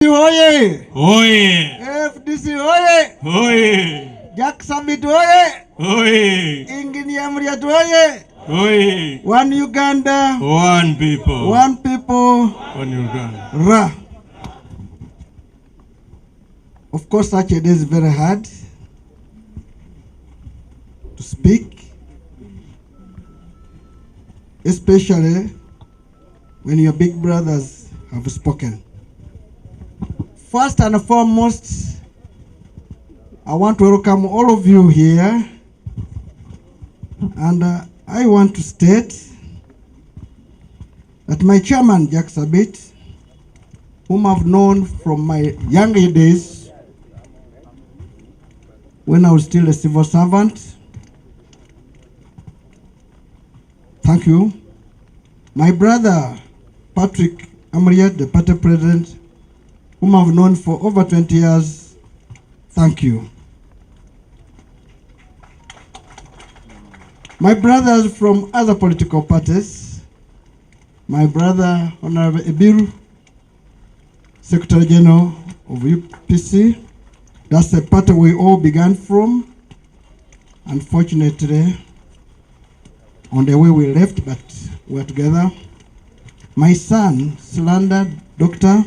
Oye! Oye! FDC oye! Oye! Jack Summit oye! Oye! Engineer Muriat oye! Oye! One Uganda, One people. one people, One Uganda. Ra. Of course, such a day is very hard to speak, especially when your big brothers have spoken. First and foremost, I want to welcome all of you here, and I want to state that my chairman, Jack Sabit, whom I've known from my younger days when I was still a civil servant, thank you. My brother, Patrick Amriat, the party president, whom I've known for over 20 years, thank you. My brothers from other political parties, my brother, Honorable Ibiru, Secretary General of UPC, that's the party we all began from. Unfortunately, on the way we left, but we're together. My son, Slanda, Doctor,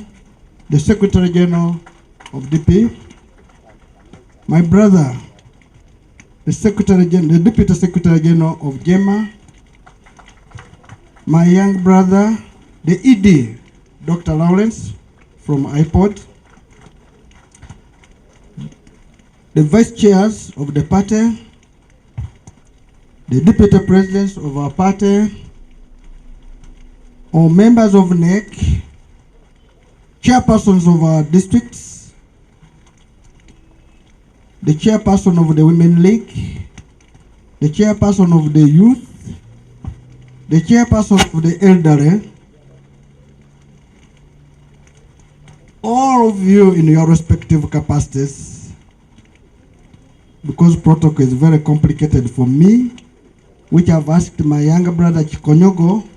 the Secretary General of DP. My brother, the Deputy Secretary General of GEMA. My young brother, the ED, Dr. Lawrence from iPod. The vice chairs of the party, the deputy presidents of our party, all members of NEC, chairpersons of our districts, the chairperson of the Women League, the chairperson of the youth, the chairperson of the elderly, all of you in your respective capacities, because protocol is very complicated for me, which I've asked my younger brother Chikonyogo,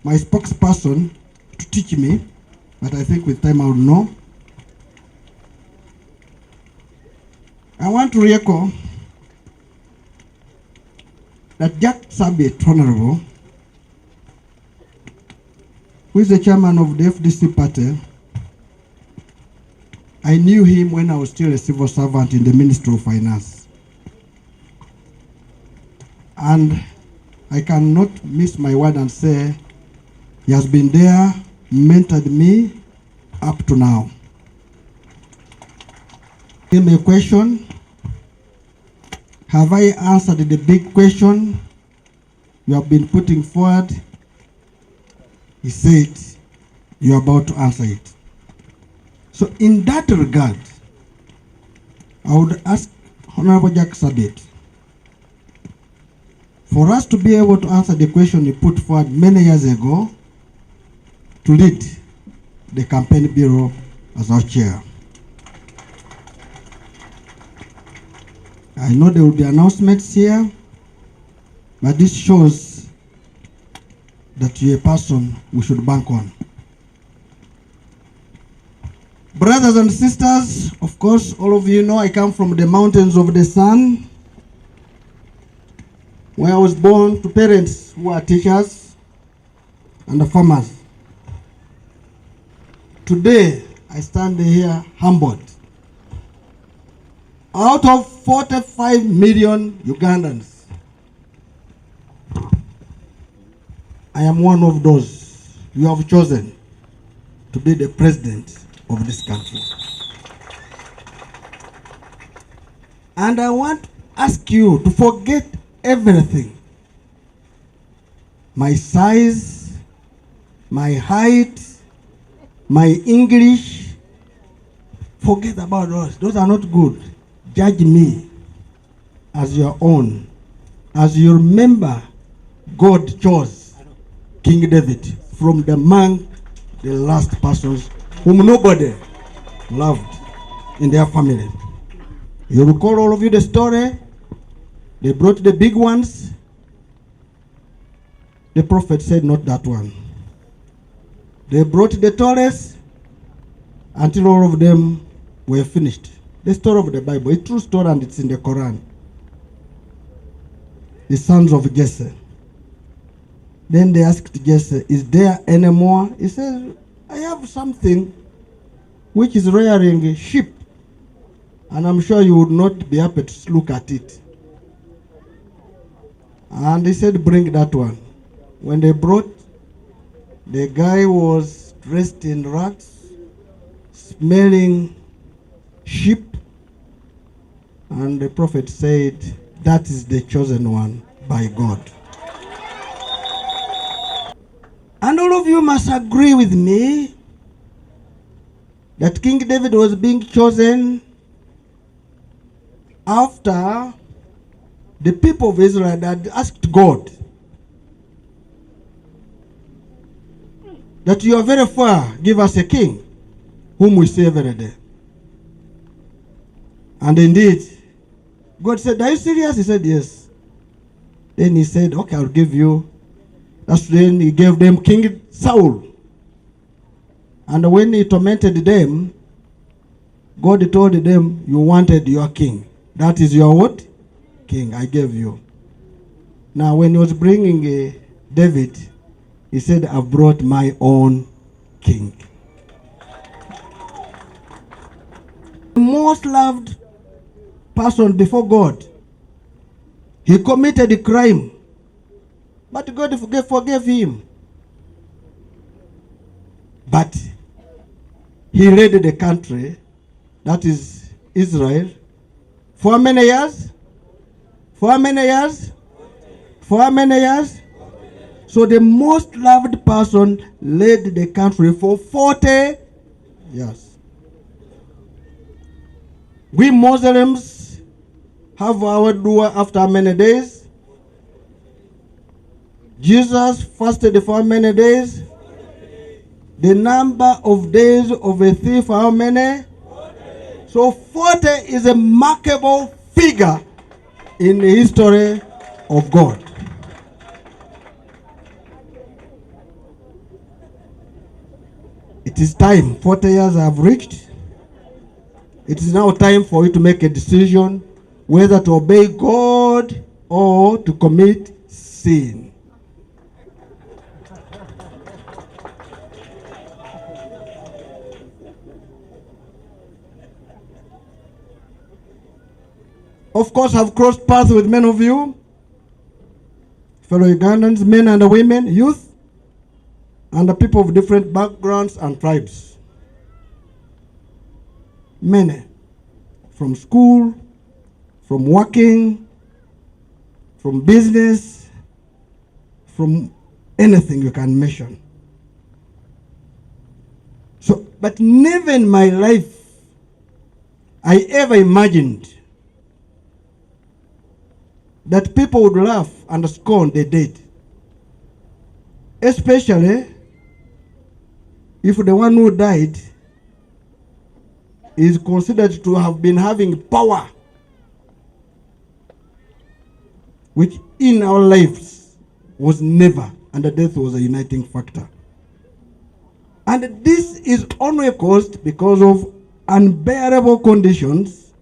my spokesperson, to teach me, but I think with time I will know. I want to recall that Jack Sabit, Honorable, who is the chairman of the FDC party, I knew him when I was still a civil servant in the Ministry of Finance. And I cannot miss my word and say he has been there, mentored me up to now. Give me a question. Have I answered the big question you have been putting forward? He said, you are about to answer it. So in that regard, I would ask Honorable Jack Sabit, for us to be able to answer the question he put forward many years ago, to lead the campaign bureau as our chair. I know there will be announcements here, but this shows that you're a person we should bank on. Brothers and sisters, of course, all of you know I come from the mountains of the sun, where I was born to parents who are teachers and farmers. Today, I stand here humbled. Out of 45 million Ugandans, I am one of those you have chosen to be the president of this country. And I want to ask you to forget everything. My size, my height, my English, forget about those. Those are not good. Judge me as your own. As you remember, God chose King David from among the last persons whom nobody loved in their family. You recall, all of you, the story. They brought the big ones. The prophet said, not that one. They brought the tallest, until all of them were finished. The story of the Bible, a true story, and it's in the Quran. The sons of Jesse. Then they asked Jesse, is there any more? He says, I have something which is rearing sheep, and I'm sure you would not be happy to look at it. And he said, bring that one. When they brought, the guy was dressed in rags, smelling sheep, and the prophet said, that is the chosen one by God. And all of you must agree with me that King David was being chosen after the people of Israel had asked God that you are very far, give us a king whom we see every day. And indeed, God said, are you serious? He said, yes. Then he said, okay, I'll give you. That's when he gave them King Saul. And when he tormented them, God told them, you wanted your king. That is your what? King, I gave you. Now when he was bringing David, he said, I've brought my own king. The most loved person before God. He committed a crime, but God forgave him. But he led the country, that is Israel, for how many years? For how many years? For how many years? So the most loved person led the country for 40 years. We Muslims have our dua after how many days? Jesus fasted for how many days? The number of days of a thief, how many? 40. So 40 is a remarkable figure in the history of God. It is time. 40 years have reached. It is now time for you to make a decision whether to obey God or to commit sin. Of course, I've crossed paths with many of you, fellow Ugandans, men and women, youth, and the people of different backgrounds and tribes. Many, from school, from working, from business, from anything you can mention. So, but never in my life I ever imagined that people would laugh and scorn the dead. Especially if the one who died is considered to have been having power, which in our lives was never, and the death was a uniting factor. And this is only caused because of unbearable conditions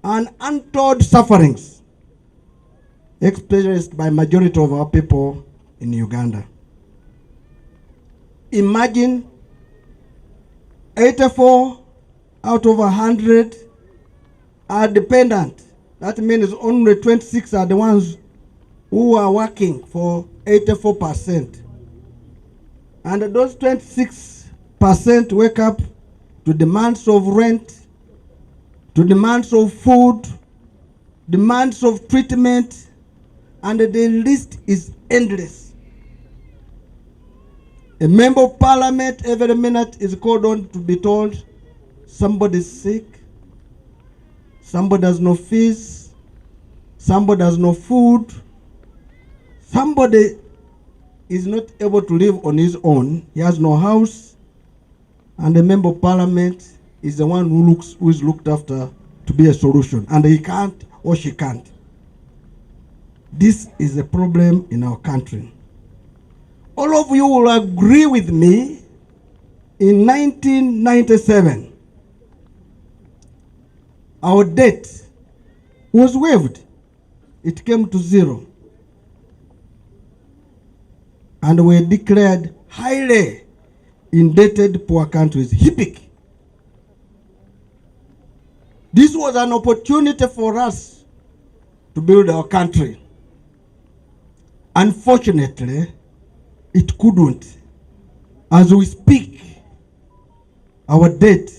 and untold sufferings experienced by majority of our people in Uganda. Imagine 84 out of 100 are dependent. That means only 26 are the ones who are working for 84%. And those 26% wake up to demands of rent, to demands of food, demands of treatment, and the list is endless. A member of parliament every minute is called on to be told somebody's sick, somebody has no fees, somebody has no food, somebody is not able to live on his own, he has no house, and the member of parliament is the one who is looked after to be a solution, and he can't or she can't. This is a problem in our country. All of you will agree with me In 1997, our debt was waived. It came to zero. And we declared highly indebted poor countries, HIPIC. This was an opportunity for us to build our country. Unfortunately, it couldn't. As we speak, our debt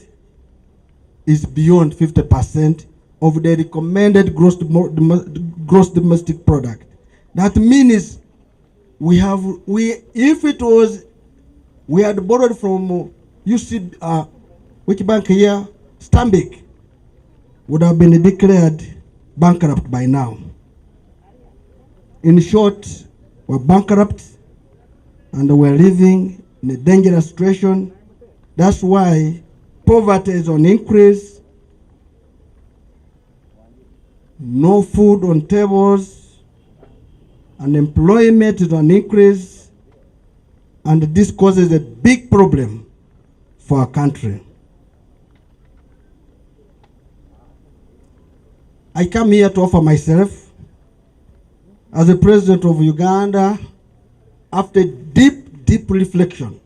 is beyond 50% of the recommended gross domestic product. That means we had borrowed from UC, which bank here, Stanbic, would have been declared bankrupt by now. In short, we're bankrupt and we're living in a dangerous situation. That's why poverty is on increase, no food on tables, unemployment is on increase, and this causes a big problem for our country. I come here to offer myself as the President of Uganda after deep reflection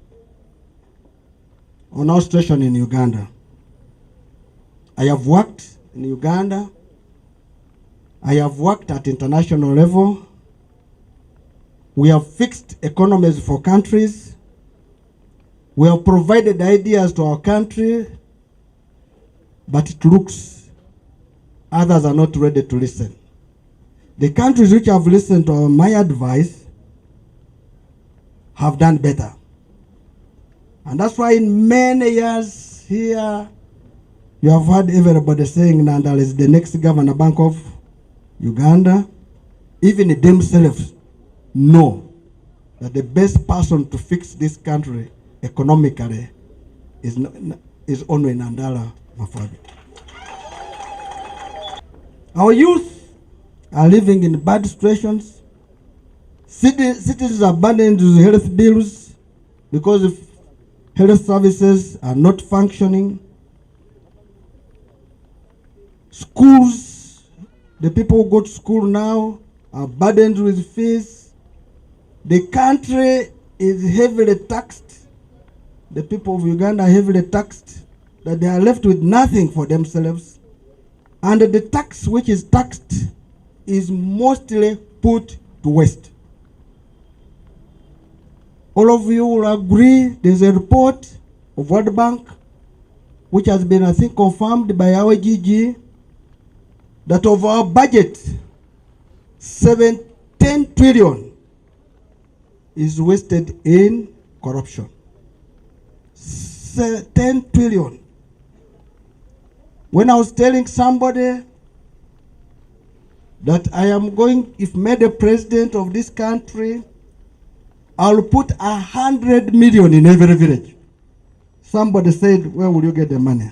on our situation in Uganda. I have worked in Uganda. I have worked at international level. We have fixed economies for countries. We have provided ideas to our country, but it looks others are not ready to listen. The countries which have listened to my advice have done better. And that's why in many years here, you have heard everybody saying Nandala is the next governor bank of Uganda. Even themselves know that the best person to fix this country economically is only Nandala Mafabi. Our youth are living in bad situations. Citizens are burdened with health bills because if health services are not functioning. Schools, the people who go to school now are burdened with fees. The country is heavily taxed. The people of Uganda are heavily taxed, that they are left with nothing for themselves. And the tax which is taxed is mostly put to waste. All of you will agree there's a report of World Bank which has been, I think, confirmed by our GG that of our budget, 10 trillion is wasted in corruption. 10 trillion. When I was telling somebody that I am going, if made a president of this country, I'll put 100 million in every village. Somebody said, where will you get the money?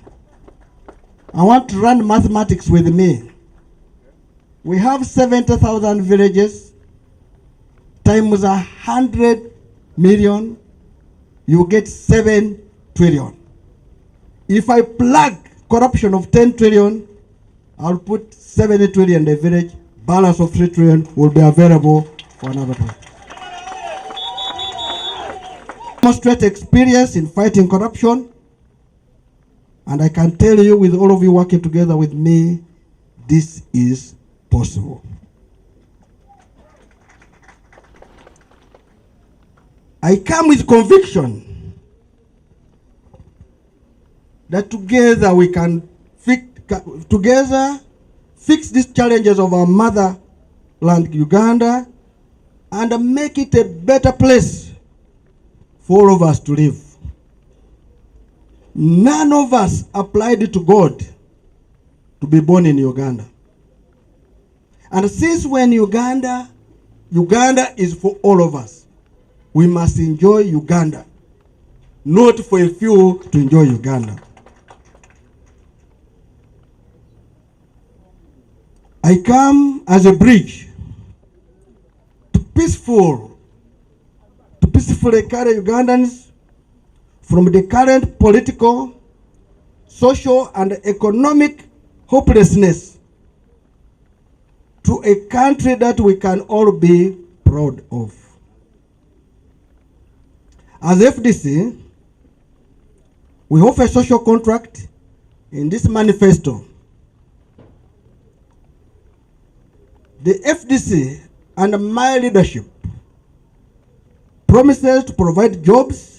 I want to run mathematics with me. We have 70,000 villages, times 100 million, you get 7 trillion. If I plug corruption of 10 trillion, I'll put 7 trillion in the village, balance of 3 trillion will be available for another time. Demonstrate experience in fighting corruption, and I can tell you, with all of you working together with me, this is possible. I come with conviction that together we can fix these challenges of our motherland, Uganda, and make it a better place for all of us to live. None of us applied to God to be born in Uganda. And since when Uganda is for all of us, we must enjoy Uganda, not for a few to enjoy Uganda. I come as a bridge to peacefully carry Ugandans from the current political, social, and economic hopelessness to a country that we can all be proud of. As FDC, we offer a social contract in this manifesto. The FDC and my leadership promises to provide jobs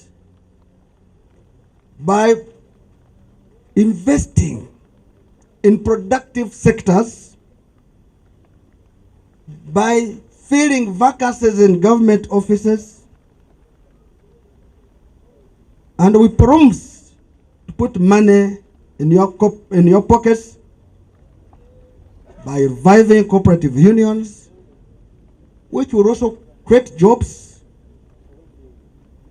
by investing in productive sectors, by filling vacancies in government offices, and we promise to put money in your pockets by reviving cooperative unions, which will also create jobs.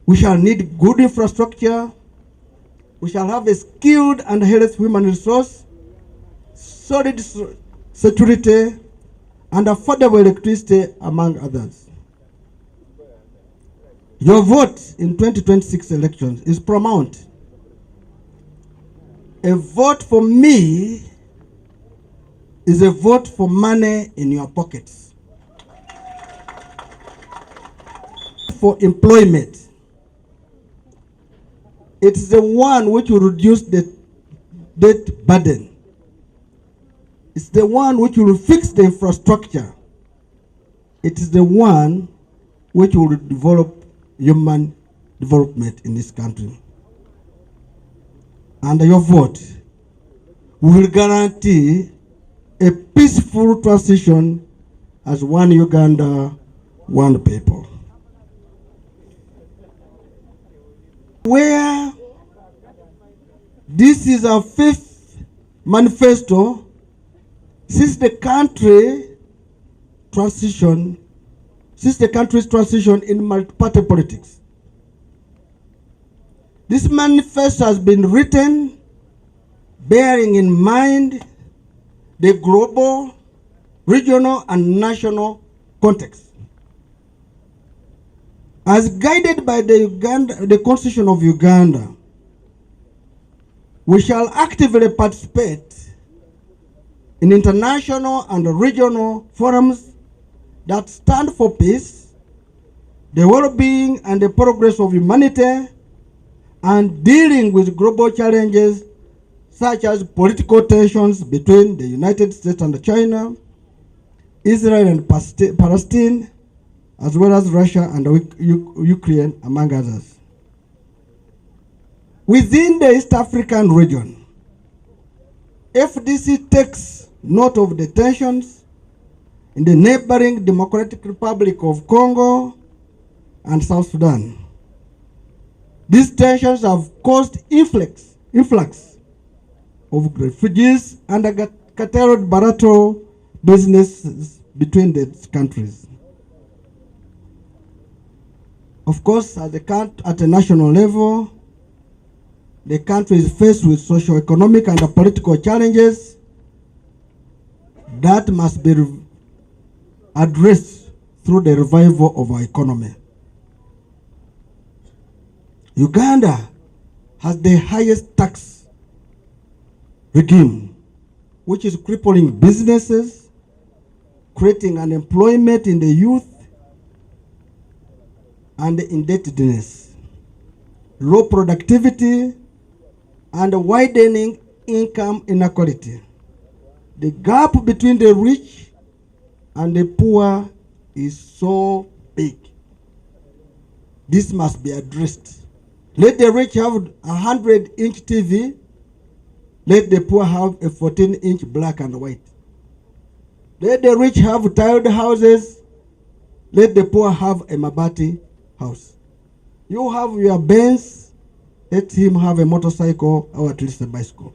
We shall need good infrastructure. We shall have a skilled and healthy human resource, solid security, and affordable electricity, among others. Your vote in 2026 elections is paramount. A vote for me is a vote for money in your pockets, for employment. It is the one which will reduce the debt burden. It's the one which will fix the infrastructure. It is the one which will develop human development in this country. And your vote will guarantee a peaceful transition as one Uganda, one people. Where this is our fifth manifesto since the country's transition in multi-party politics. This manifesto has been written bearing in mind the global, regional, and national context. As guided by the Constitution of Uganda, we shall actively participate in international and regional forums that stand for peace, the well-being and the progress of humanity, and dealing with global challenges such as political tensions between the United States and China, Israel and Palestine, as well as Russia and Ukraine, among others. Within the East African region, FDC takes note of the tensions in the neighboring Democratic Republic of Congo and South Sudan. These tensions have caused influx of refugees and curtailed bilateral businesses between the countries. Of course, at a national level, the country is faced with socio-economic and political challenges that must be addressed through the revival of our economy. Uganda has the highest tax regime, which is crippling businesses, creating unemployment in the youth, and indebtedness, low productivity, and widening income inequality. The gap between the rich and the poor is so big. This must be addressed. Let the rich have a 100-inch TV. Let the poor have a 14-inch black and white. Let the rich have tiled houses. Let the poor have a mabati house. You have your Benz. Let him have a motorcycle or at least a bicycle.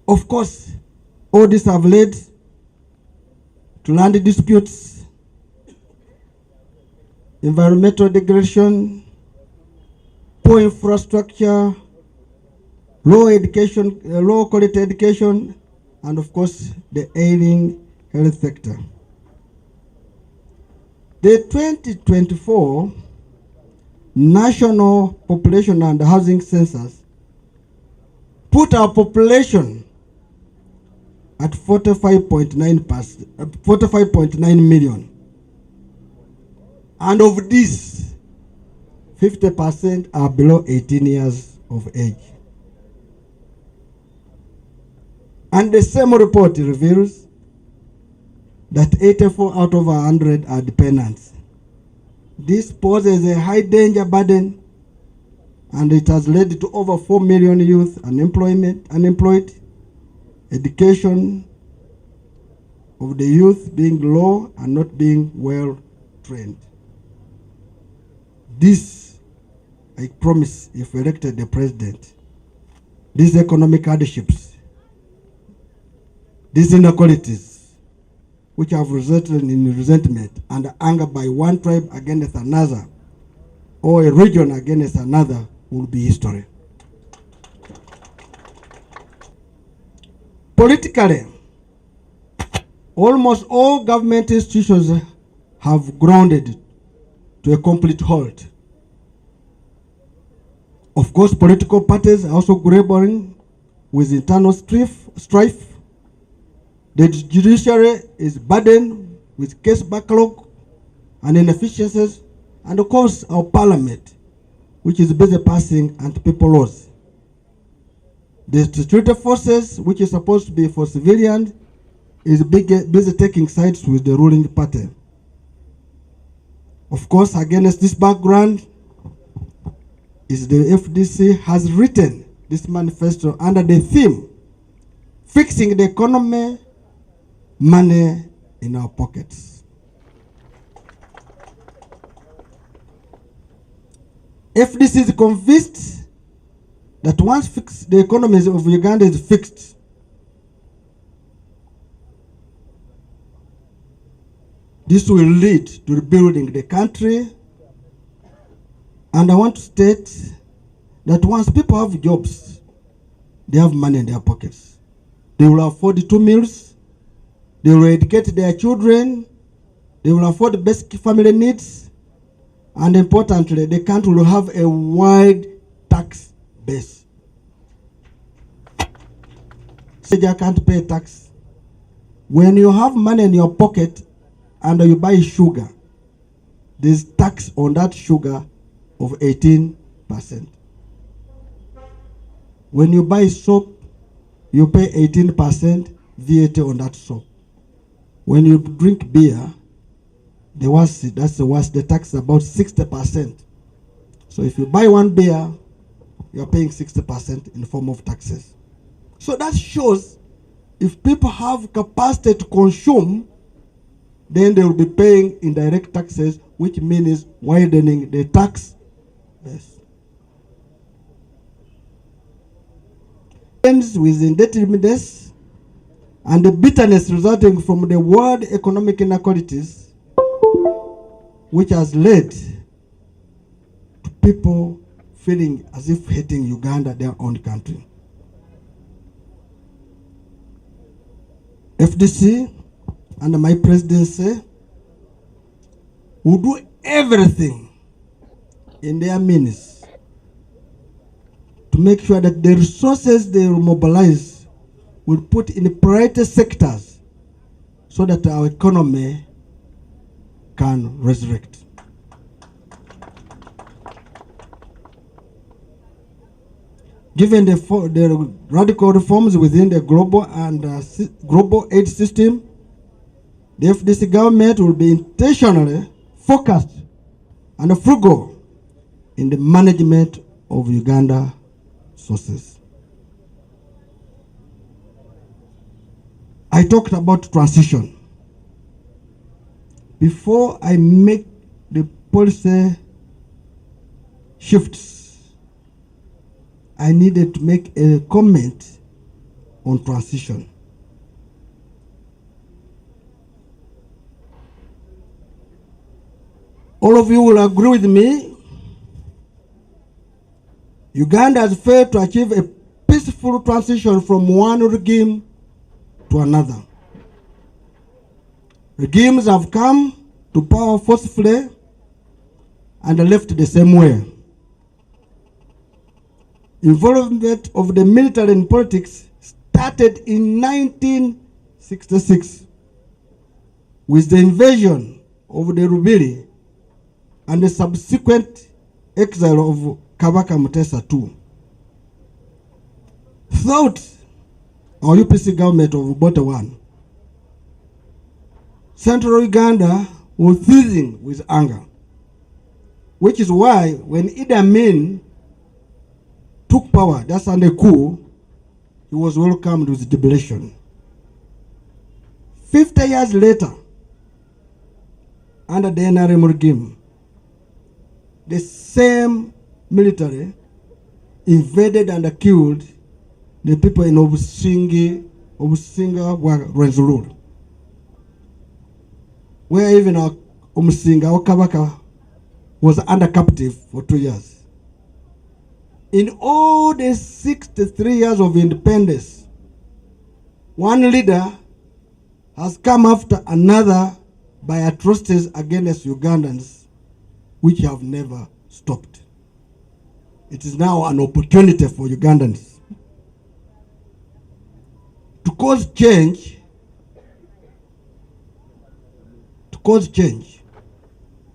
Of course, all this have led to land disputes, environmental degradation, poor infrastructure, low quality education, and of course, the ailing health sector. The 2024 National Population and Housing Census put our population at 45.9 million. And of these, 50% are below 18 years of age. And the same report reveals that 84 out of 100 are dependents. This poses a high danger burden, and it has led to over 4 million youth unemployed, education of the youth being low and not being well trained. This, I promise, if elected the president, these economic hardships, these inequalities, which have resulted in resentment and anger by one tribe against another, or a region against another, will be history. Politically, almost all government institutions have grounded to a complete halt. Of course, political parties are also grappling with internal strife. The judiciary is burdened with case backlog and inefficiencies, and of course our parliament, which is busy passing anti-people laws. The security forces, which is supposed to be for civilians, is busy taking sides with the ruling party. Of course, against this background, is the FDC has written this manifesto under the theme, fixing the economy, money in our pockets. FDC is convinced that once the economy of Uganda is fixed, this will lead to rebuilding the country. And I want to state that once people have jobs, they have money in their pockets. They will afford 2 meals, they will educate their children, they will afford basic family needs, and importantly, the country will have a wide tax base. Say you can't pay tax. When you have money in your pocket and you buy sugar, there's tax on that sugar of 18%. When you buy soap, you pay 18% VAT on that soap. When you drink beer, that's the worst, the tax is about 60%. So if you buy one beer, you're paying 60% in the form of taxes. So that shows if people have capacity to consume, then they will be paying indirect taxes, which means widening the tax base. Ends with indebtedness and the bitterness resulting from the world economic inequalities, which has led to people feeling as if hating Uganda, their own country. FDC under my presidency will do everything in their means to make sure that the resources they will mobilize will put in priority sectors so that our economy can resurrect. Given the radical reforms within the global aid system, the FDC government will be intentionally focused and frugal in the management of Uganda sources. I talked about transition. Before I make the policy shifts, I needed to make a comment on transition. All of you will agree with me. Uganda has failed to achieve a peaceful transition from one regime to another. Regimes have come to to power forcefully and left the same way. Involvement of the military in politics started in 1966 with the invasion of the Rubiri and the subsequent exile of Kabaka Mutesa II. Throughout our UPC government of Bote I, Central Uganda was seething with anger, which is why when Idi Amin took power, that's under coup, he was welcomed with jubilation. 50 years later, under the NRM regime, the same military invaded and killed the people in Obusinga Rwenzururu, where even our Omusinga, our Kabaka, was under captive for 2 years. In all the 63 years of independence, one leader has come after another by atrocities against Ugandans, which have never stopped. It is now an opportunity for Ugandans to cause change,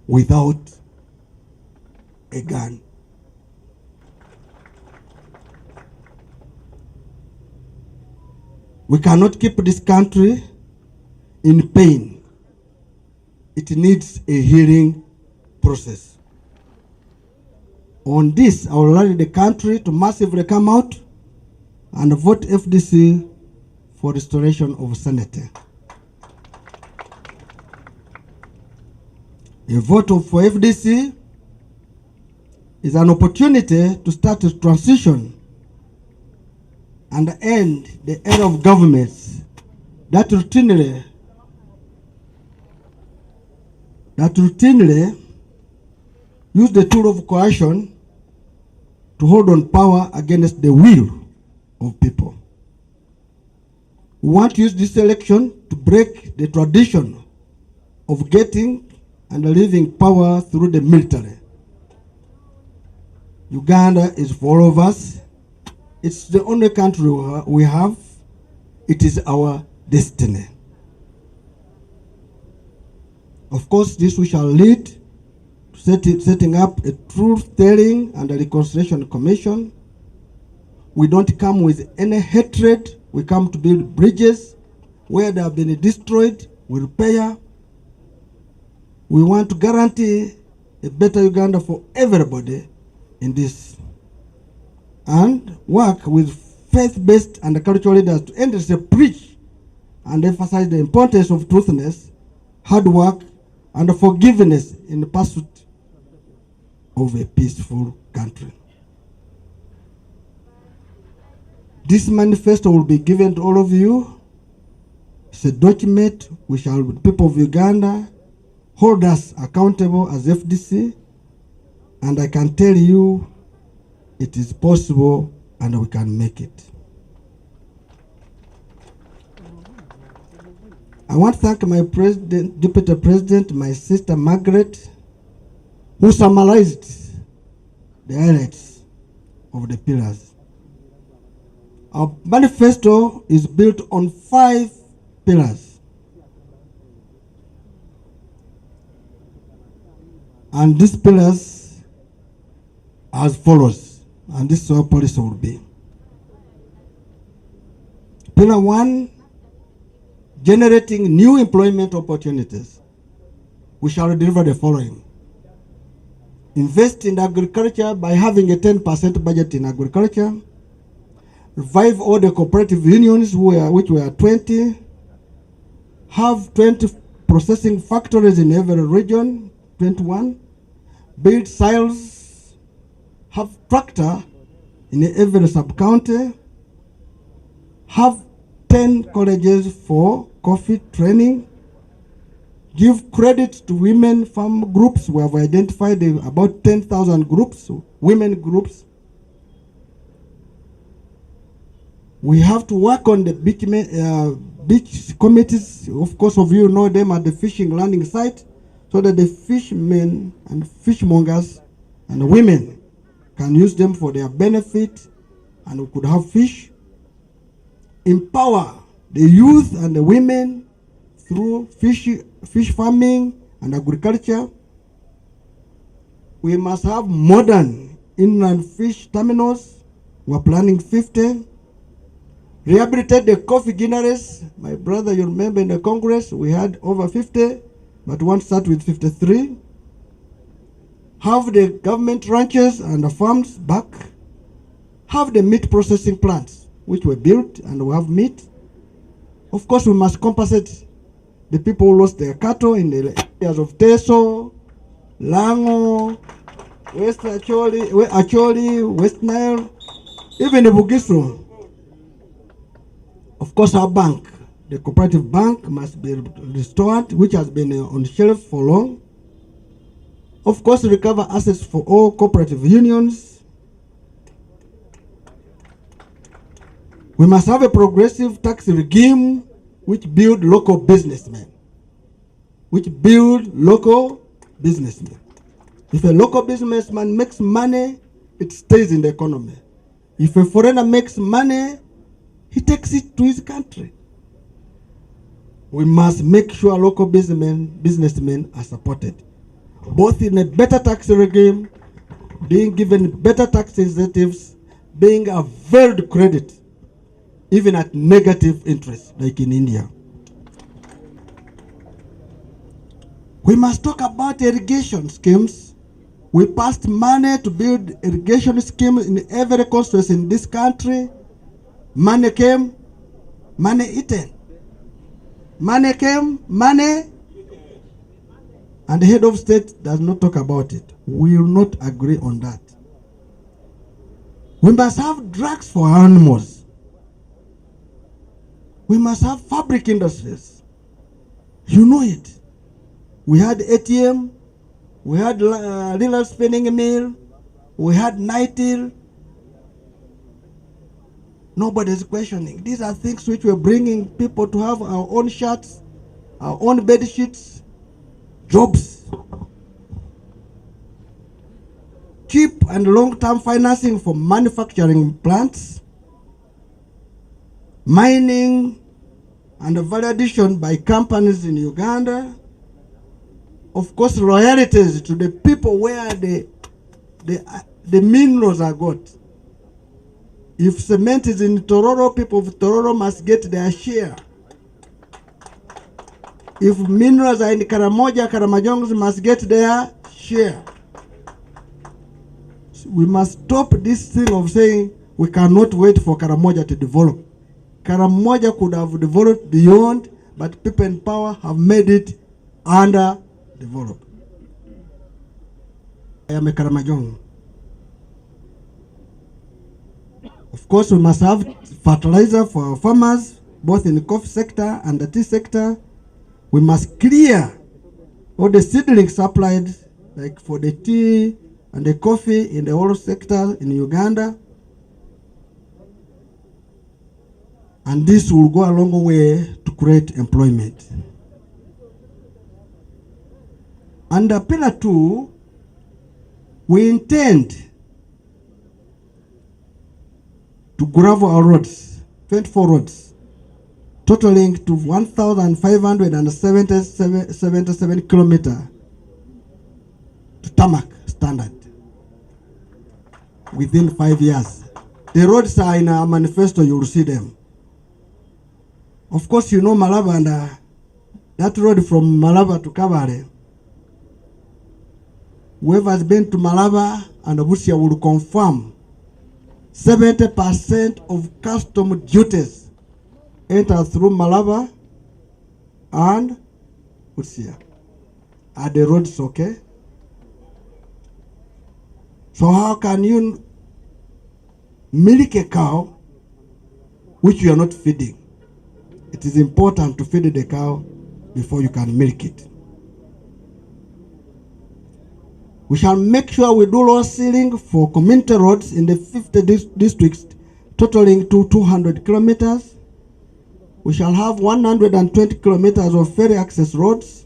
without a gun. We cannot keep this country in pain. It needs a healing process. On this, I will urge the country to massively come out and vote FDC for restoration of sanity. A vote for FDC is an opportunity to start a transition and end the era of governments that routinely use the tool of coercion to hold on power against the will of people. We want to use this election to break the tradition of getting and leaving power through the military. Uganda is for all of us. It's the only country we have. It is our destiny. Of course, this we shall lead to setting up a truth-telling and a reconciliation commission. We don't come with any hatred. We come to build bridges. Where they have been destroyed, we repair. We want to guarantee a better Uganda for everybody in this, and work with faith-based and cultural leaders to endlessly preach and emphasize the importance of truthness, hard work, and forgiveness in the pursuit of a peaceful country. This manifesto will be given to all of you. It's a document which shall, the people of Uganda, hold us accountable as FDC, and I can tell you it is possible and we can make it. I want to thank my president, deputy president, my sister Margaret, who summarized the highlights of the pillars. Our manifesto is built on 5 pillars. And these pillars as follows, and this is how policy will be. Pillar 1, generating new employment opportunities. We shall deliver the following. Invest in agriculture by having a 10% budget in agriculture. Revive all the cooperative unions, which were 20. Have 20 processing factories in every region, 21. Build silos. Have tractor in every sub-county. Have 10 colleges for coffee training. Give credit to women farm groups. We have identified about 10,000 groups, women groups. We have to work on the beach committees. Of course, of you know them at the fishing landing site, so that the fishermen and fishmongers and women can use them for their benefit and we could have fish. Empower the youth and the women through fish farming and agriculture. We must have modern inland fish terminals. We're planning 50. Rehabilitate the coffee greeneries. My brother, you remember in the Congress, we had over 50, but we want to start with 53. Have the government ranches and the farms back. Have the meat processing plants, which were built and we have meat. Of course, we must compensate the people who lost their cattle in the areas of Teso, Lango, West Acholi, West Nile, even the Bugisu. Of course, our bank, the cooperative bank, must be restored, which has been on shelf for long. Of course, recover assets for all cooperative unions. We must have a progressive tax regime which build local businessmen. If a local businessman makes money, it stays in the economy. If a foreigner makes money, he takes it to his country. We must make sure local businessmen are supported, both in a better tax regime, being given better tax incentives, being availed credit, even at negative interest, like in India. We must talk about irrigation schemes. We passed money to build irrigation schemes in every constituency in this country. Money came, money eaten. Money came, money, and the head of state does not talk about it. We will not agree on that. We must have drugs for animals. We must have fabric industries. You know it. We had ATM, we had Lila spinning mill, we had Nightil. Nobody's questioning. These are things which we're bringing people to have our own shirts, our own bed sheets, jobs. Cheap and long-term financing for manufacturing plants, mining and value addition by companies in Uganda. Of course, royalties to the people where the minerals are got. If cement is in Tororo, people of Tororo must get their share. If minerals are in Karamoja, Karamojongs must get their share. We must stop this thing of saying we cannot wait for Karamoja to develop. Karamoja could have developed beyond, but people in power have made it underdeveloped. I am a Karamojong. Of course, we must have fertilizer for our farmers, both in the coffee sector and the tea sector. We must clear all the seedlings supplied, like for the tea and the coffee in the whole sector in Uganda. And this will go a long way to create employment. Under Pillar 2, we intend to gravel our roads, 24 roads, totaling to 1,577 kilometers to tarmac standard within 5 years. The roads are in our manifesto, you will see them. Of course, you know Malaba and that road from Malaba to Kabare. Whoever has been to Malaba and Busia will confirm 70% of custom duties enter through Malaba and Busia. Are the roads okay? So how can you milk a cow which you are not feeding? It is important to feed the cow before you can milk it. We shall make sure we do road sealing for community roads in the 50 districts, totaling to 200 kilometers. We shall have 120 kilometers of ferry access roads.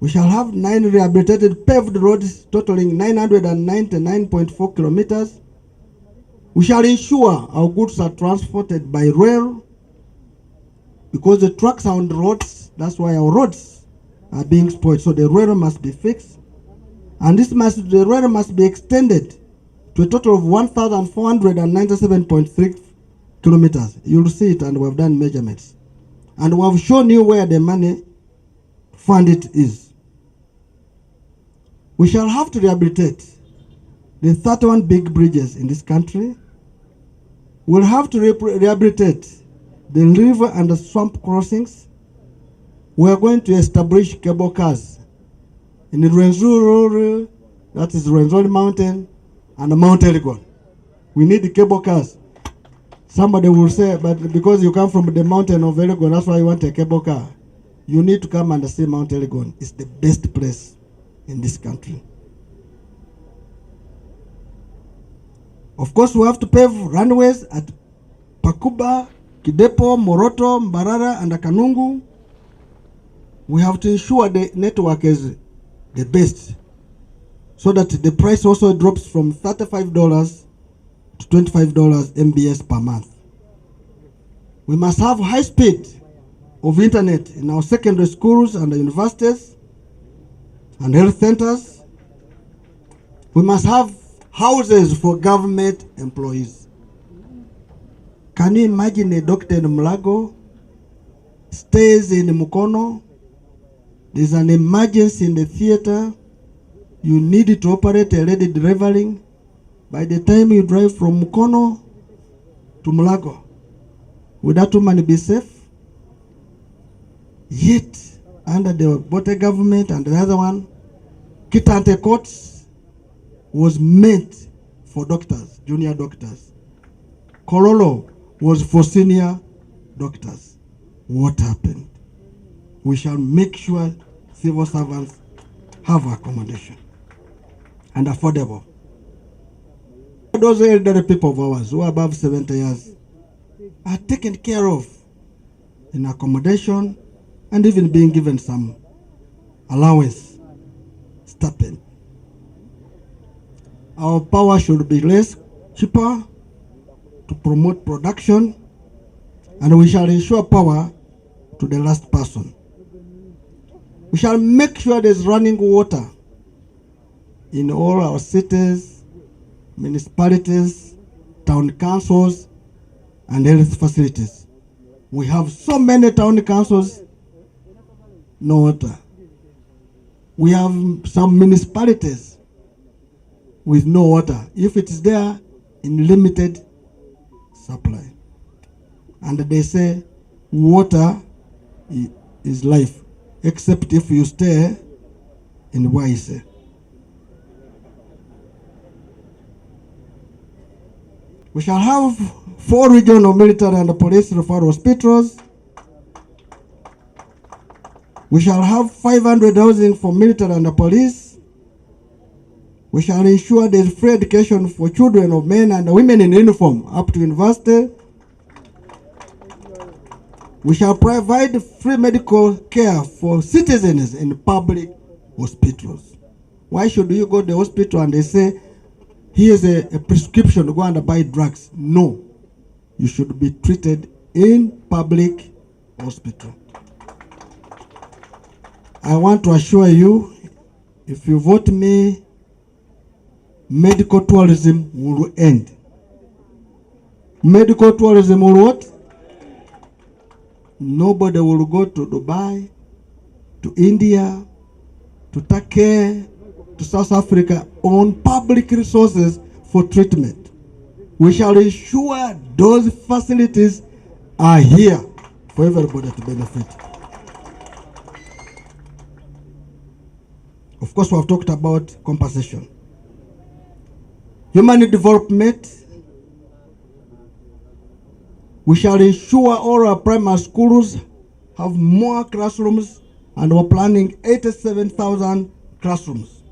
We shall have 9 rehabilitated paved roads totaling 999.4 kilometers. We shall ensure our goods are transported by rail because the trucks are on the roads. That's why our roads are being spoiled. So the rail must be fixed. And the rail must be extended to a total of 1,497.3 kilometers. You'll see it, and we've done measurements. And we have shown you where the money to fund it is. We shall have to rehabilitate the 31 big bridges in this country. We'll have to rehabilitate the river and the swamp crossings. We are going to establish cable cars in the Rwenzori, that is Rwenzori Mountain, and Mount Elgon. We need the cable cars. Somebody will say, but because you come from the mountain of Elgon, that's why you want a cable car. You need to come and see Mount Elgon. It's the best place in this country. Of course, we have to pave runways at Pakuba, Kidepo, Moroto, Mbarara, and Akanungu. We have to ensure the network is the best, so that the price also drops from $35 to $25 MBS per month. We must have high speed of internet in our secondary schools and the universities and health centers. We must have houses for government employees. Can you imagine a doctor in Mulago stays in Mukono? There's an emergency in the theater. You need to operate a lady delivering. By the time you drive from Mukono to Mulago, would that woman be safe? Yet, under the Bote government and the other one, Kitante Courts was meant for doctors, junior doctors. Kololo was for senior doctors. What happened? We shall make sure civil servants have accommodation and affordable. Those elderly people of ours who are above 70 years are taken care of in accommodation and even being given some allowance, stipend. Our power should be less, cheaper to promote production, and we shall ensure power to the last person. We shall make sure there's running water in all our cities, municipalities, town councils, and health facilities. We have so many town councils, no water. We have some municipalities with no water, if it is there, in limited supply. And they say water is life, except if you stay in Waise. We shall have 4 regional military and police referral hospitals. We shall have 500 housing for military and police. We shall ensure there is free education for children of men and women in uniform up to university. We shall provide free medical care for citizens in public hospitals. Why should you go to the hospital and they say, here's a prescription to go and buy drugs? No. You should be treated in public hospital. I want to assure you, if you vote me, medical tourism will end. Medical tourism will what? Nobody will go to Dubai, to India, to Turkey, to South Africa on public resources for treatment. We shall ensure those facilities are here for everybody to benefit. Of course, we have talked about compensation. Human development. We shall ensure all our primary schools have more classrooms, and we're planning 87,000 classrooms.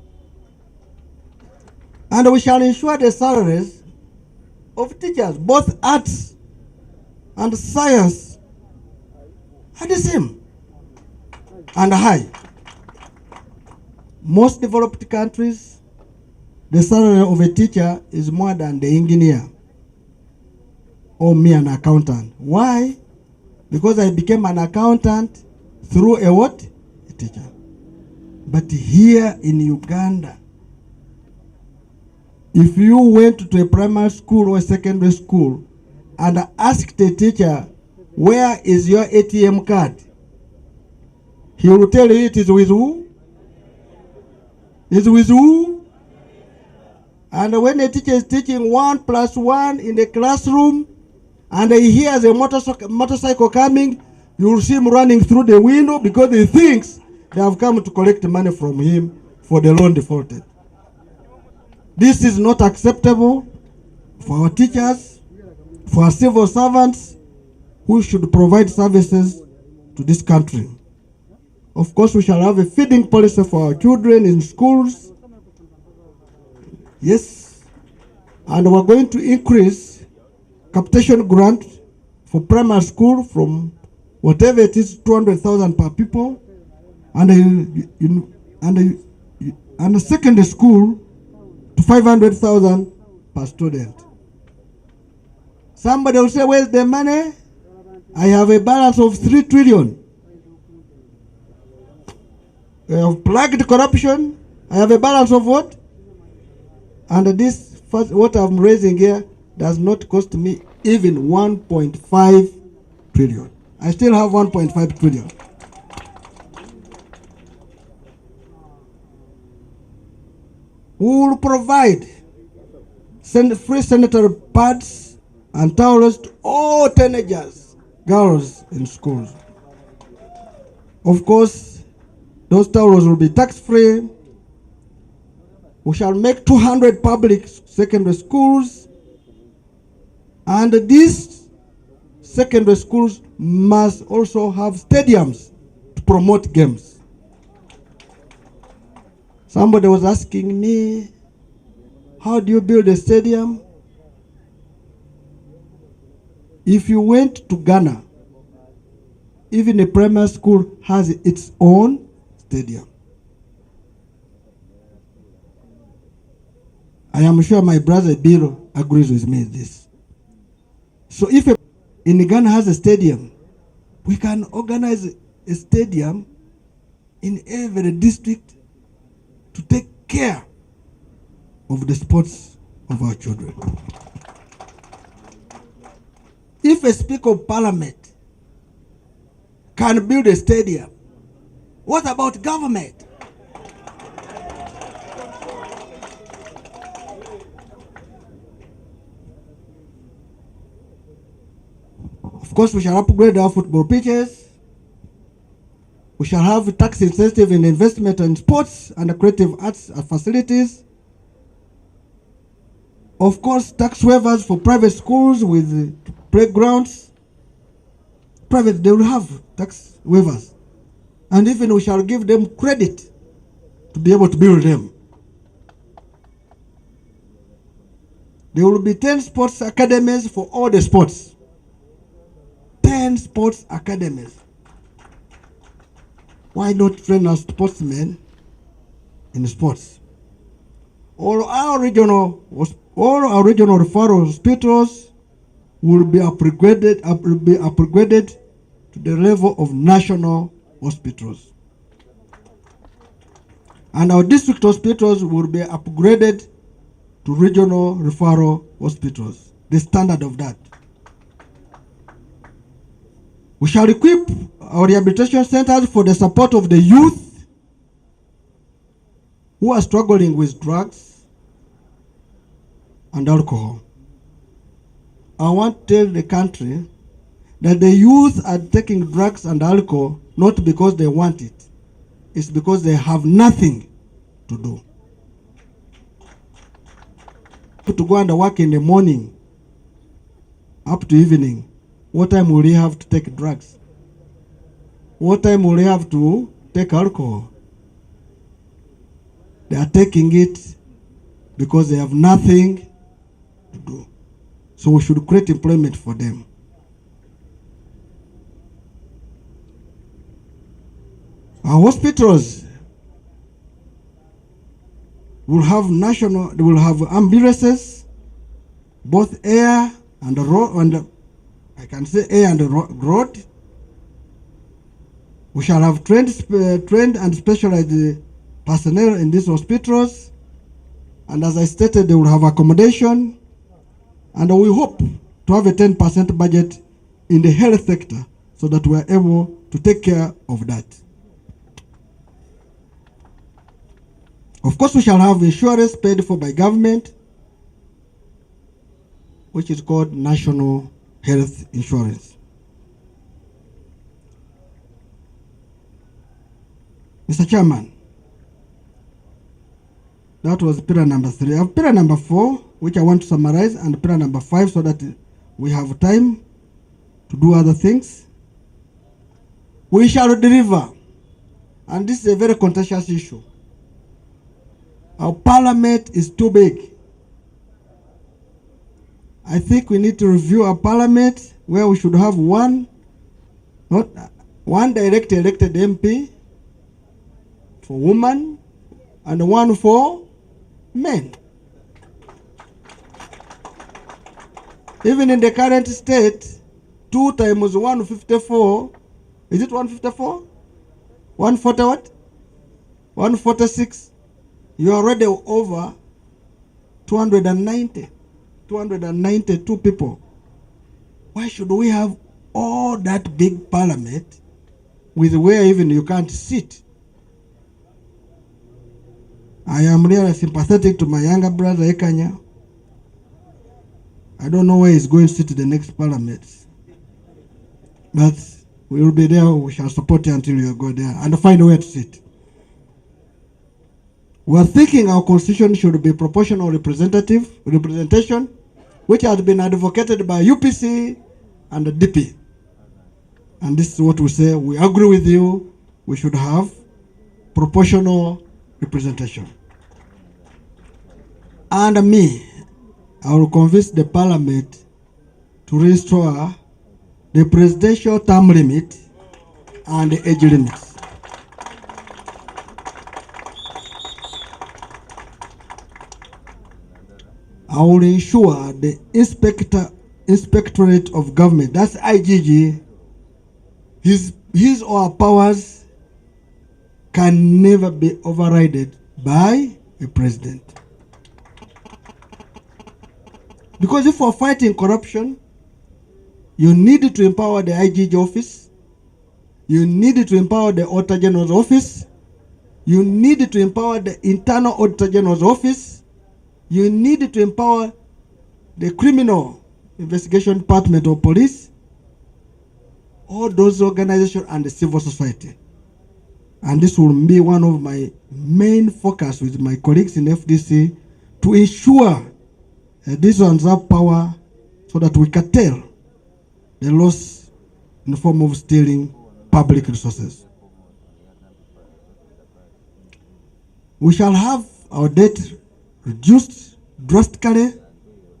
And we shall ensure the salaries of teachers, both arts and science, are the same and high. Most developed countries, the salary of a teacher is more than the engineer or me, an accountant. Why? Because I became an accountant through a what? A teacher. But here in Uganda, if you went to a primary school or a secondary school and asked a teacher, where is your ATM card? He will tell you it is with who? Is with who? And when a teacher is teaching 1 + 1 in the classroom and he hears a motorcycle coming, you will see him running through the window because he thinks they have come to collect money from him for the loan defaulted. This is not acceptable for our teachers, for our civil servants who should provide services to this country. Of course, we shall have a feeding policy for our children in schools. Yes. And we're going to increase capitation grant for primary school from whatever it is, 200,000 per people, and the secondary school to 500,000 per student. Somebody will say, where's the money? I have a balance of 3 trillion. I have plugged corruption. I have a balance of what? And this, what I'm raising here, does not cost me even 1.5 trillion. I still have 1.5 trillion. We will provide free sanitary pads and towels to all teenagers, girls in schools. Of course, those towels will be tax-free. We shall make 200 public secondary schools, and these secondary schools must also have stadiums to promote games. Somebody was asking me, how do you build a stadium? If you went to Ghana, even a primary school has its own stadium. I am sure my brother Bill agrees with me in this. So if in Ghana has a stadium, we can organize a stadium in every district to take care of the sports of our children. If a Speaker of Parliament can build a stadium, what about government? Of course, we shall upgrade our football pitches. We shall have tax incentive in investment in sports and creative arts facilities. Of course, tax waivers for private schools with playgrounds. Private, they will have tax waivers. And even we shall give them credit to be able to build them. There will be 10 sports academies for all the sports. 10 sports academies. Why not train our sportsmen in sports? All our regional referral hospitals will be upgraded to the level of national hospitals. And our district hospitals will be upgraded to regional referral hospitals, the standard of that. We shall equip our rehabilitation centers for the support of the youth who are struggling with drugs and alcohol. I want to tell the country that the youth are taking drugs and alcohol not because they want it. It's because they have nothing to do. To go and work in the morning up to evening, what time will he have to take drugs? What time will he have to take alcohol? They are taking it because they have nothing to do. So we should create employment for them. Our hospitals We'll have ambulances, both air and road, and I can say air and road. We shall have trained and specialized personnel in these hospitals. And as I stated, they will have accommodation. And we hope to have a 10% budget in the health sector so that we are able to take care of that. Of course, we shall have insurance paid for by government, which is called National Health Insurance. Mr. Chairman, that was pillar number 3. I have pillar number 4, which I want to summarize, and pillar number 5 so that we have time to do other things. We shall deliver, and this is a very contentious issue. Our parliament is too big. I think we need to review our parliament where we should have one direct elected MP for women and one for men. Even in the current state, 2 times 154, is it 154? 140 what? 146. You are already over 292 people. Why should we have all that big parliament with where even you can't sit? I am really sympathetic to my younger brother Ekanya. I don't know where he's going to sit in the next parliament. But we will be there, we shall support you until you go there and find a way to sit. We are thinking our constitution should be proportional representation, which has been advocated by UPC and the DP. And this is what we say, we agree with you, we should have proportional representation. And me, I will convince the parliament to restore the presidential term limit and the age limits. I will ensure the inspectorate of government, that's IGG, his or her powers can never be overridden by a president. Because if we're fighting corruption, you need to empower the IGG office, you need to empower the Auditor General's office, you need to empower the Internal Auditor General's office, you need to empower the Criminal Investigation Department of Police, all those organizations and the civil society. And this will be one of my main focus with my colleagues in FDC to ensure these ones have power so that we curtail the loss in the form of stealing public resources. We shall have our debt reduced drastically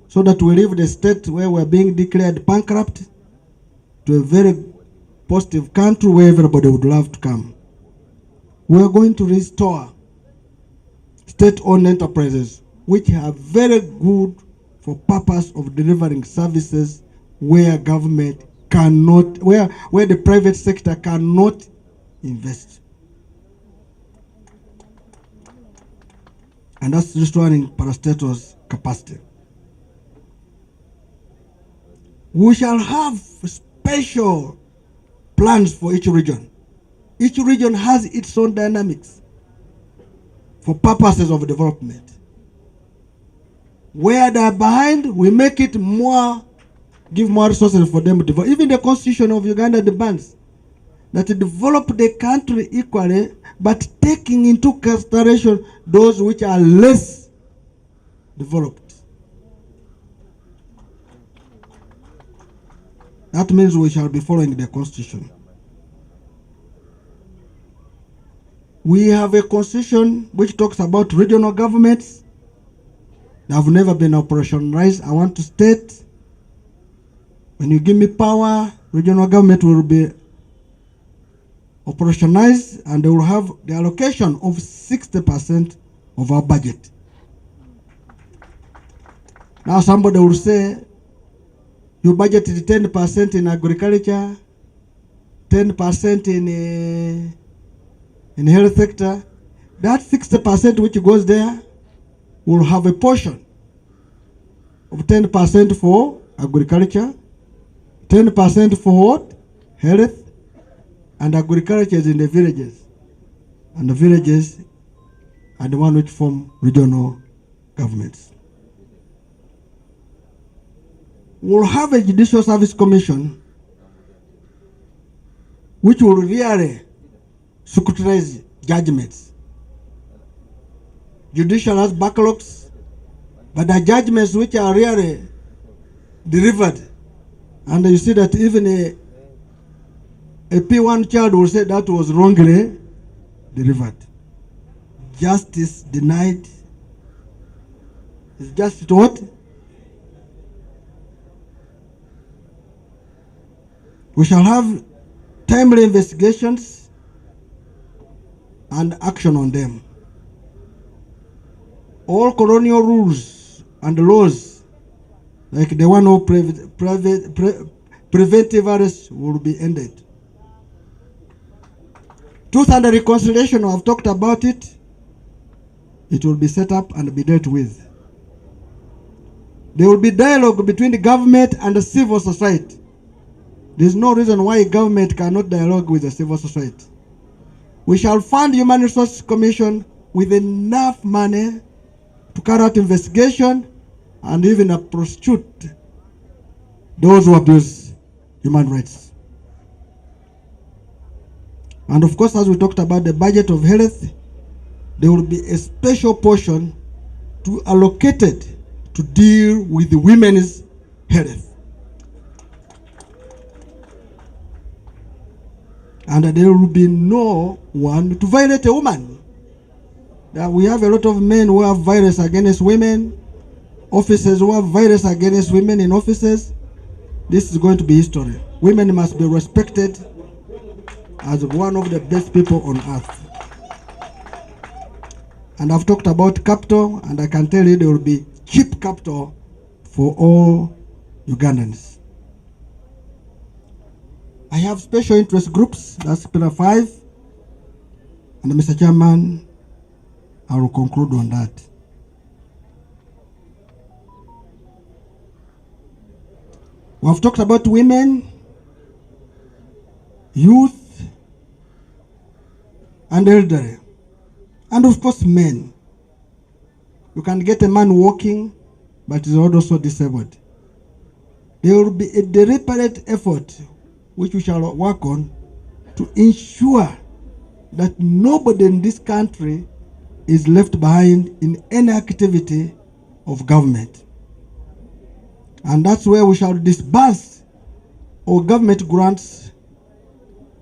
so that we leave the state where we're being declared bankrupt to a very positive country where everybody would love to come. We're going to restore state-owned enterprises which are very good for purpose of delivering services where government cannot, where the private sector cannot invest. And that's restoring parastatals capacity. We shall have special plans for each region. Each region has its own dynamics for purposes of development. Where they are behind, we make it more, give more resources for them to develop. Even the constitution of Uganda demands that to develop the country equally, but taking into consideration those which are less developed. That means we shall be following the constitution. We have a constitution which talks about regional governments. They have never been operationalized. I want to state, when you give me power, regional government will be operationalized and they will have the allocation of 60% of our budget. Now somebody will say, you budgeted 10% in agriculture, 10% in health sector. That 60% which goes there will have a portion of 10% for agriculture, 10% for what? Health, and agriculture is in the villages. And the villages are the one which form regional governments. We'll have a Judicial Service Commission which will really scrutinize judgments. Judicial has backlogs, but the judgments which are really delivered, and you see that even a P1 child will say that was wrongly delivered. Justice denied is justice what? We shall have timely investigations and action on them. All colonial rules and laws, like the one of preventive arrest, will be ended. Truth and reconciliation, I've talked about it. It will be set up and be dealt with. There will be dialogue between the government and the civil society. There's no reason why government cannot dialogue with the civil society. We shall fund Human Resources Commission with enough money to carry out investigation and even prosecute those who abuse human rights. And of course, as we talked about the budget of health, there will be a special portion allocated to deal with the women's health. And there will be no one to violate a woman. We have a lot of men who have violence against women, officers who have violence against women in offices. This is going to be history. Women must be respected as one of the best people on earth. And I've talked about capital, and I can tell you there will be cheap capital for all Ugandans. I have special interest groups, that's pillar 5. And Mr. Chairman, I will conclude on that. We have talked about women, youth, and elderly, and of course men. You can get a man walking, but is also disabled. There will be a deliberate effort which we shall work on to ensure that nobody in this country is left behind in any activity of government. And that's where we shall disburse our government grants,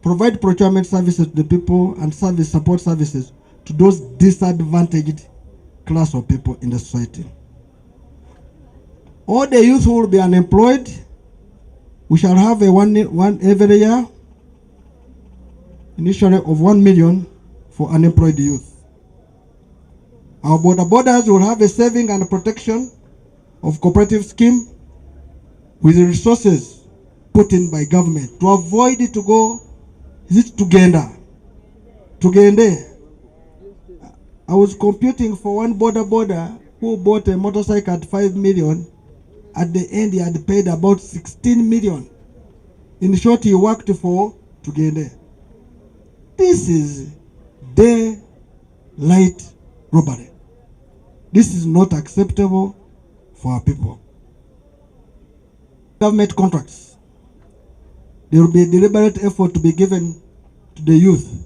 provide procurement services to the people, and support services to those disadvantaged class of people in the society. All the youth who will be unemployed, we shall have a one every year, initially of 1 million for unemployed youth. Our borders will have a saving and protection of cooperative scheme with the resources put in by government to avoid it to go, is it Tugende? I was computing for one border who bought a motorcycle at 5 million. At the end, he had paid about 16 million. In short, he worked for Tugende. This is daylight robbery. This is not acceptable for our people. Government contracts. There will be a deliberate effort to be given to the youth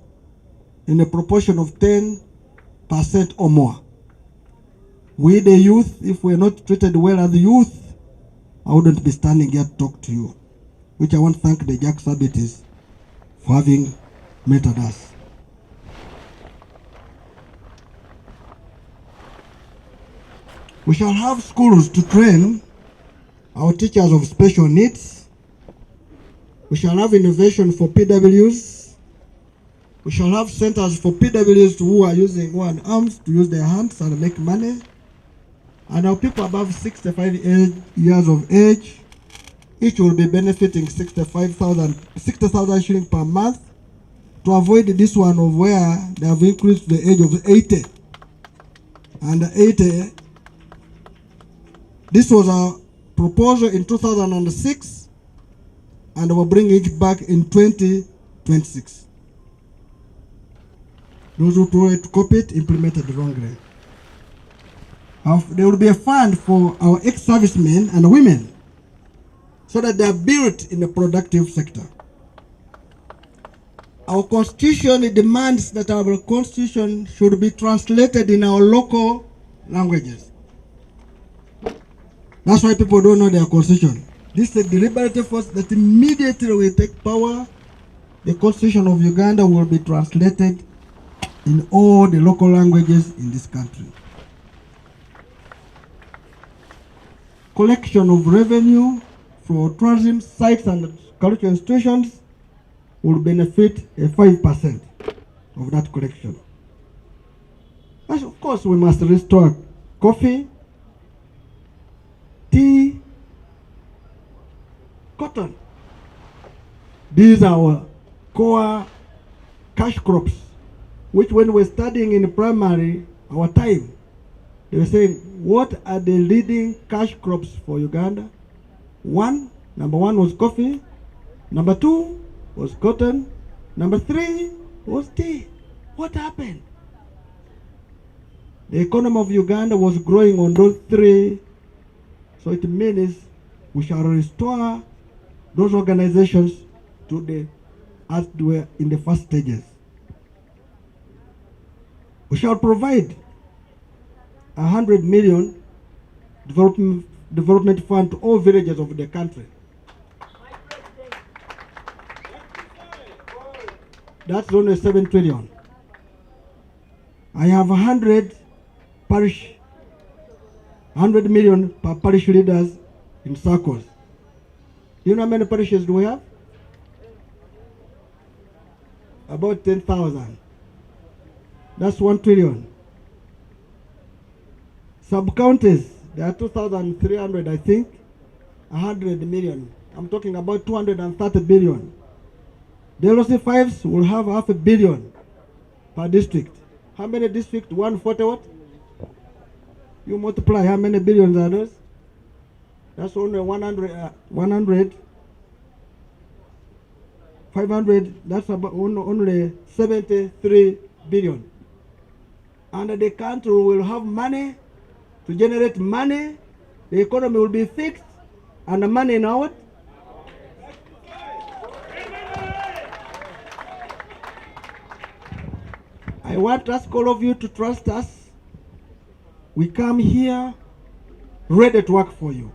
in a proportion of 10% or more. We, the youth, if we are not treated well as the youth, I wouldn't be standing here to talk to you, which I want to thank the Jack Sabbaths for having mentored us. We shall have schools to train our teachers of special needs. We shall have innovation for PWs. We shall have centers for PWs who are using one arms to use their hands and make money. And our people above 65 years of age, each will be benefiting 60,000 shillings per month, to avoid this one of where they have increased the age of 80. And 80, this was a proposal in 2006, and we're bringing it back in 2026. Those who tried to copy it implemented wrongly. There will be a fund for our ex-servicemen and women, so that they are built in the productive sector. Our constitution demands that our constitution should be translated in our local languages. That's why people don't know their constitution. This is a deliberate force that immediately will take power. The constitution of Uganda will be translated in all the local languages in this country. Collection of revenue for tourism sites and cultural institutions will benefit 5% of that collection. And of course, we must restore coffee, tea, cotton. These are our core cash crops, which when we're studying in primary, our time, they were saying, what are the leading cash crops for Uganda? Number one was coffee. Number 2 was cotton. Number 3 was tea. What happened? The economy of Uganda was growing on those 3. So it means we shall restore those organizations to the as they were in the first stages. We shall provide 100 million development fund to all villages of the country. That's only 7 trillion. I have 100 million per parish leaders in circles. You know how many parishes do we have? About 10,000. That's 1 trillion. Sub-counties, there are 2,300, I think, 100 million. I'm talking about 230 billion. The LOC 5s will have $500 million per district. How many districts? 140 what? You multiply how many billions are those? That's only 100, 500, that's about only 73 billion. And the country will have money to generate money, the economy will be fixed, and the money in our. I want to ask all of you to trust us. We come here ready to work for you.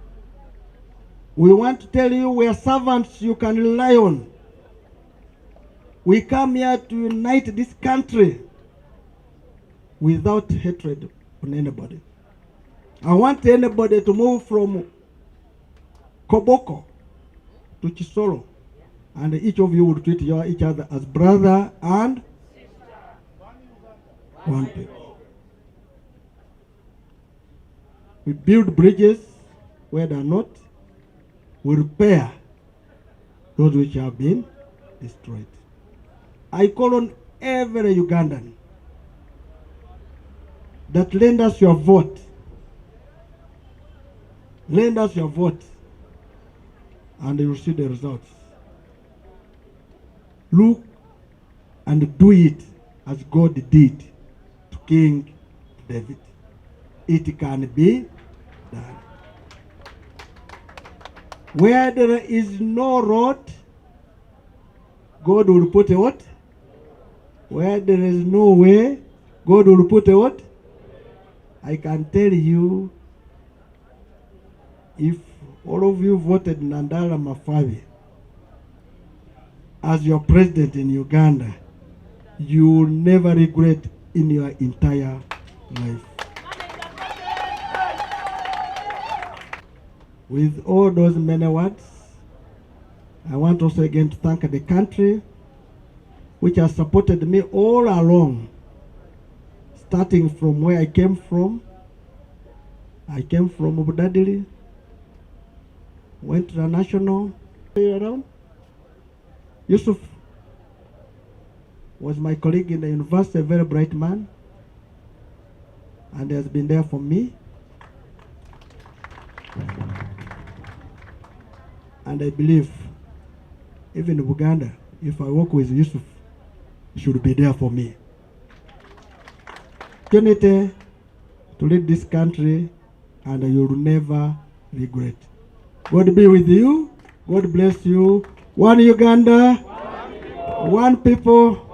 We want to tell you we are servants you can rely on. We come here to unite this country without hatred on anybody. I want anybody to move from Koboko to Chisoro, and each of you will treat each other as brother and one people. We build bridges where they are not. We repair those which have been destroyed. I call on every Ugandan that lend us your vote. Lend us your vote, and you will see the results. Look and do it as God did to King David. It can be done. Where there is no road, God will put a what? Where there is no way, God will put a what? I can tell you, if all of you voted Nandala Mafabi as your president in Uganda, you will never regret in your entire life. With all those many words, I want also again to thank the country which has supported me all along, starting from where I came from I came from Budadili, went international. Around. Yusuf was my colleague in the university, a very bright man, and he has been there for me. And I believe, even in Uganda, if I work with Yusuf, he should be there for me. Opportunity to lead this country, and you will never regret. God be with you. God bless you. One Uganda, one people.